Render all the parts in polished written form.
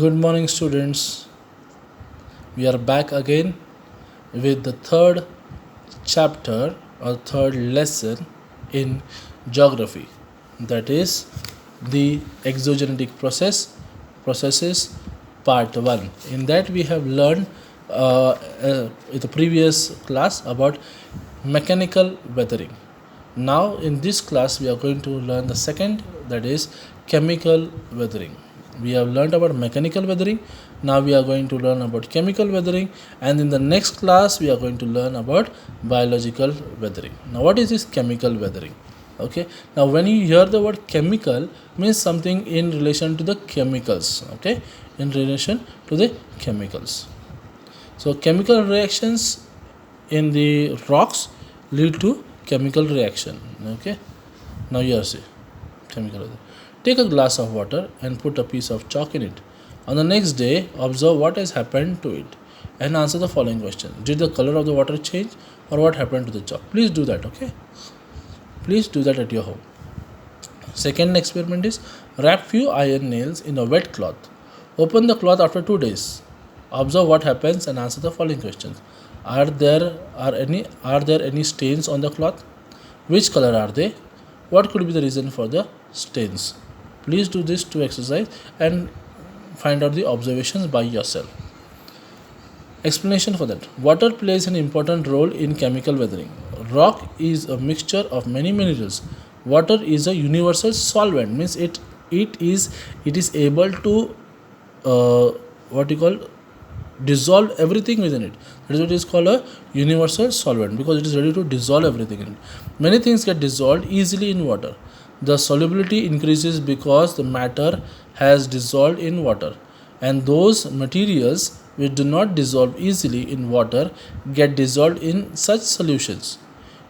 Good morning, students. We are back again with the third chapter or third lesson in geography, that is the exogenetic processes part 1. In that, we have learned in the previous class about mechanical weathering. Now, in this class, we are going to learn the second, that is chemical weathering. We have learned about mechanical weathering. Now we are going to learn about chemical weathering, and in the next class we are going to learn about biological weathering. Now, what is this chemical weathering? Okay, now when you hear the word chemical, means something in relation to the chemicals. Okay, in relation to the chemicals. So chemical reactions in the rocks lead to chemical reaction. Okay, now here see chemical. Take a glass of water and put a piece of chalk in it. On the next day, observe what has happened to it and answer the following question. Did the color of the water change or what happened to the chalk? Please do that, okay? Please do that at your home. Second experiment is wrap few iron nails in a wet cloth. Open the cloth after 2 days. Observe what happens and answer the following questions. Are there any stains on the cloth? Which color are they? What could be the reason for the stains? Please do this to exercise and find out the observations by yourself. Explanation for that. Water plays an important role in chemical weathering. Rock is a mixture of many minerals. Water is a universal solvent, means it is able to what you call dissolve everything within it. That is what is called a universal solvent, because it is ready to dissolve everything in it. Many things get dissolved easily in water. The solubility increases because the matter has dissolved in water, and those materials which do not dissolve easily in water get dissolved in such solutions.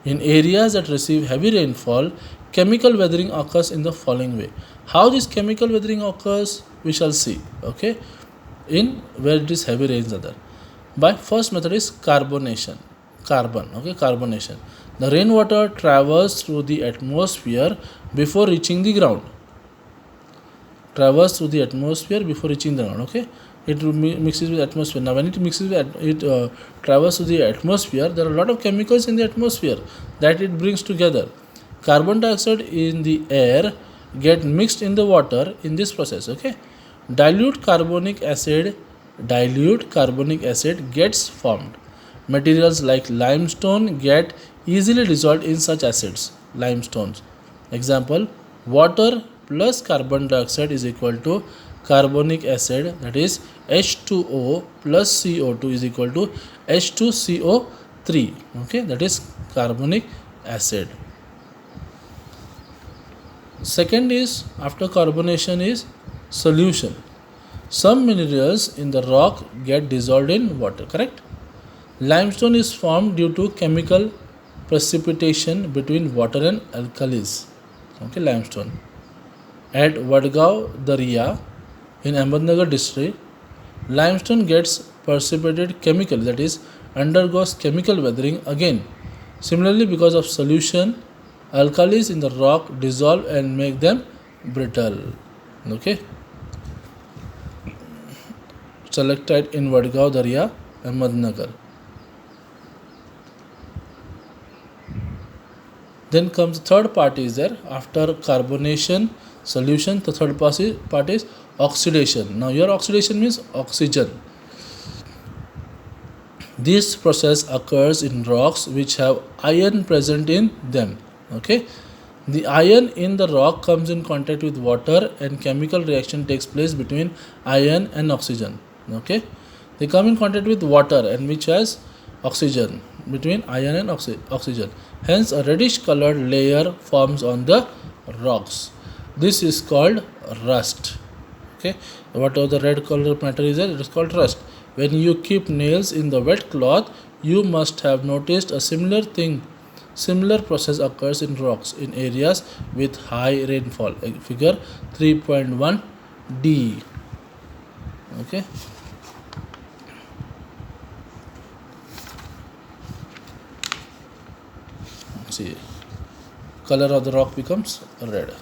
In areas that receive heavy rainfall, chemical weathering occurs in the following way. How this chemical weathering occurs, we shall see. Okay, in where it is heavy rains are there. By first method is carbonation. Carbonation. The rainwater travels through the atmosphere before reaching the ground. Okay, it mixes with atmosphere. Now, when it mixes with travels through the atmosphere, there are a lot of chemicals in the atmosphere that it brings together. Carbon dioxide in the air get mixed in the water in this process. Okay, dilute carbonic acid gets formed. Materials like limestone get easily dissolved in such acids. Limestones. Example: water plus carbon dioxide is equal to carbonic acid, that is H2O plus CO2 is equal to H2CO3. Okay, that is carbonic acid. Second is, after carbonation, is solution. Some minerals in the rock get dissolved in water, correct? Limestone is formed due to chemical precipitation between water and alkalis. Okay, limestone. At Vadgaon Darya in Ahmednagar district, limestone gets precipitated chemically, that is, undergoes chemical weathering again. Similarly, because of solution, alkalis in the rock dissolve and make them brittle. Okay, selected in Vadgaon Darya, Ahmednagar. Then comes the third part is there. After carbonation solution, the third part is oxidation. Now here oxidation means oxygen. This process occurs in rocks which have iron present in them. Okay, the iron in the rock comes in contact with water and chemical reaction takes place between iron and oxygen. Okay, they come in contact with water and which has oxygen, between iron and oxygen. Hence, a reddish colored layer forms on the rocks. This is called rust. Okay, whatever the red color matter is there, it is called rust. When you keep nails in the wet cloth, you must have noticed a similar thing. Similar process occurs in rocks in areas with high rainfall. Figure 3.1d. Okay. See, color of the rock becomes red.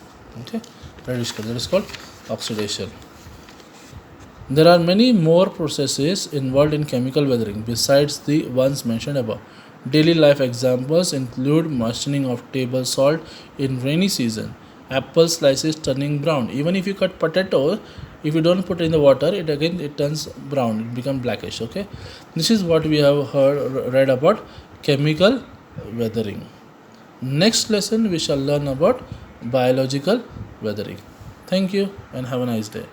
Okay, reddish color. That is called oxidation. There are many more processes involved in chemical weathering besides the ones mentioned above. Daily life examples include moistening of table salt in rainy season, apple slices turning brown. Even if you cut potato, if you don't put in the water, it turns brown, it becomes blackish. Okay, this is what we have read about chemical weathering. Next lesson we shall learn about biological weathering. Thank you and have a nice day.